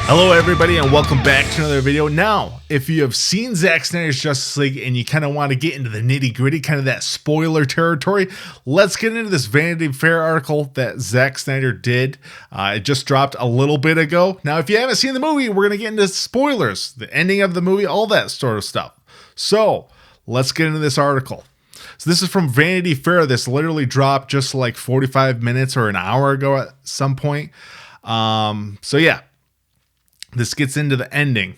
Hello everybody and welcome back to another video. Now, if you have seen Zack Snyder's Justice League and you kind of want to get into the nitty gritty, kind of that spoiler territory, let's get into this Vanity Fair article that Zack Snyder did. It just dropped a little bit ago. Now, if you haven't seen the movie, we're going to get into spoilers, the ending of the movie, all that sort of stuff. So let's get into this article. So this is from Vanity Fair. This literally dropped just like 45 minutes or an hour ago at some point. So yeah. This gets into the ending.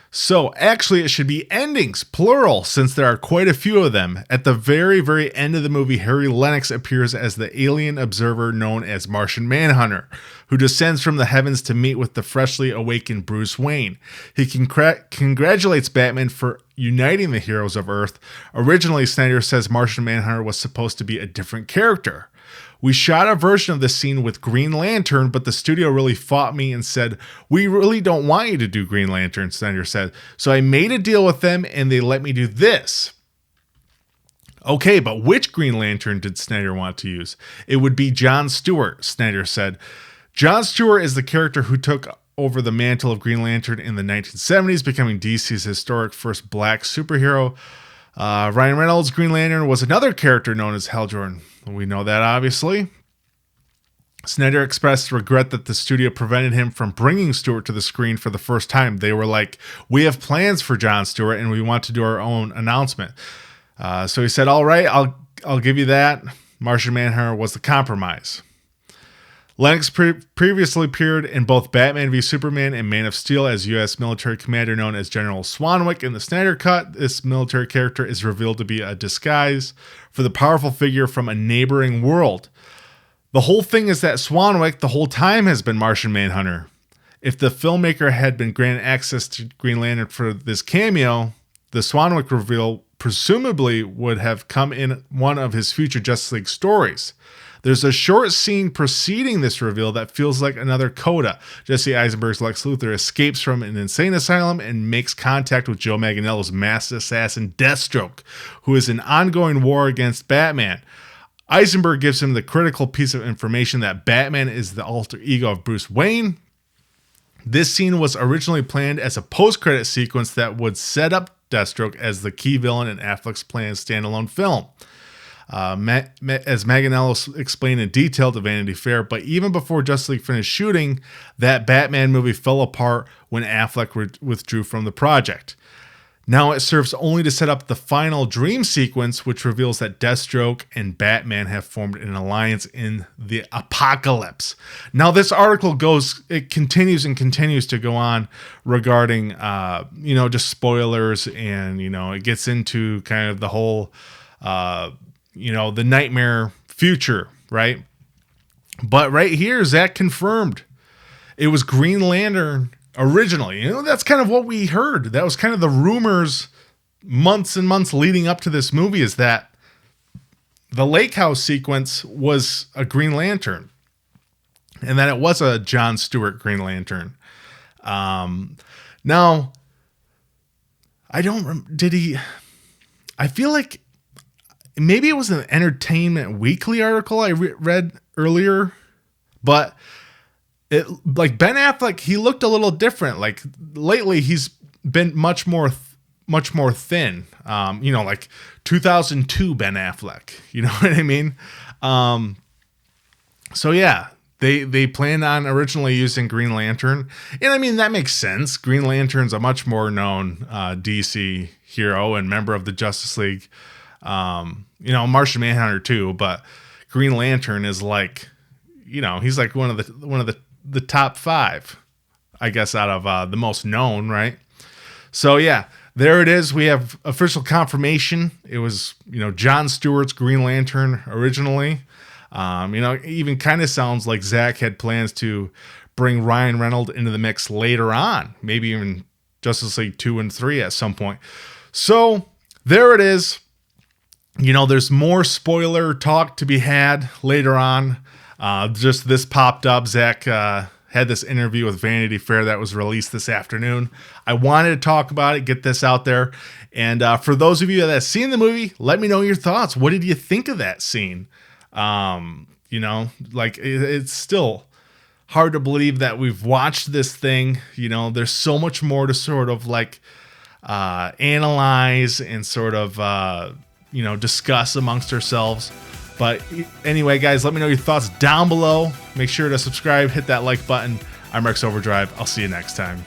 So actually it should be endings, plural, since there are quite a few of them. At the very, very end of the movie, Harry Lennix appears as the alien observer known as Martian Manhunter, who descends from the heavens to meet with the freshly awakened Bruce Wayne. He congratulates Batman for uniting the heroes of Earth. Originally, Snyder says Martian Manhunter was supposed to be a different character. We shot a version of this scene with Green Lantern, but the studio really fought me and said, "We really don't want you to do Green Lantern," Snyder said. "So I made a deal with them and they let me do this." Okay, but which Green Lantern did Snyder want to use? It would be John Stewart, Snyder said. John Stewart is the character who took over the mantle of Green Lantern in the 1970s, becoming DC's historic first black superhero. Ryan Reynolds' Green Lantern was another character known as Hal Jordan. We know that, obviously. Snyder expressed regret that the studio prevented him from bringing Stewart to the screen for the first time. They were like, "We have plans for John Stewart and we want to do our own announcement." So he said, "All right, I'll give you that." Martian Manhunter was the compromise. Lennox previously appeared in both Batman v Superman and Man of Steel as U.S. military commander known as General Swanwick. In the Snyder Cut, this military character is revealed to be a disguise for the powerful figure from a neighboring world. The whole thing is that Swanwick the whole time has been Martian Manhunter. If the filmmaker had been granted access to Green Lantern for this cameo, the Swanwick reveal presumably would have come in one of his future Justice League stories. There's a short scene preceding this reveal that feels like another coda. Jesse Eisenberg's Lex Luthor escapes from an insane asylum and makes contact with Joe Manganiello's masked assassin Deathstroke, who is in ongoing war against Batman. Eisenberg gives him the critical piece of information that Batman is the alter ego of Bruce Wayne. This scene was originally planned as a post-credit sequence that would set up Deathstroke as the key villain in Affleck's planned standalone film. As Manganiello explained in detail to Vanity Fair, but even before Justice League finished shooting, that Batman movie fell apart when Affleck withdrew from the project. Now it serves only to set up the final dream sequence, which reveals that Deathstroke and Batman have formed an alliance in the apocalypse. Now this article continues to go on regarding, just spoilers, and, it gets into kind of the whole, the nightmare future, right? But right here, Zack confirmed it was Green Lantern originally. That's kind of what we heard. That was kind of the rumors months and months leading up to this movie, is that the lake house sequence was a Green Lantern and that it was a John Stewart Green Lantern. Now, I feel like maybe it was an Entertainment Weekly article I read earlier, but Ben Affleck, he looked a little different. Like lately, he's been much more thin. Like 2002 Ben Affleck. You know what I mean? So yeah, they planned on originally using Green Lantern, and I mean that makes sense. Green Lantern's a much more known DC hero and member of the Justice League. Martian Manhunter too, but Green Lantern is like, he's like one of the top five, I guess, out of the most known, right? So yeah, there it is. We have official confirmation. It was, John Stewart's Green Lantern originally. Even kind of sounds like Zack had plans to bring Ryan Reynolds into the mix later on, maybe even Justice League 2 and 3 at some point. So there it is. There's more spoiler talk to be had later on. Just this popped up. Zack had this interview with Vanity Fair that was released this afternoon. I wanted to talk about it, get this out there. And for those of you that have seen the movie, let me know your thoughts. What did you think of that scene? It's still hard to believe that we've watched this thing. You know, there's so much more to sort of like analyze and sort of, you know, discuss amongst ourselves. But anyway, guys, let me know your thoughts down below. Make sure to subscribe, hit that like button. I'm Rex Overdrive. I'll see you next time.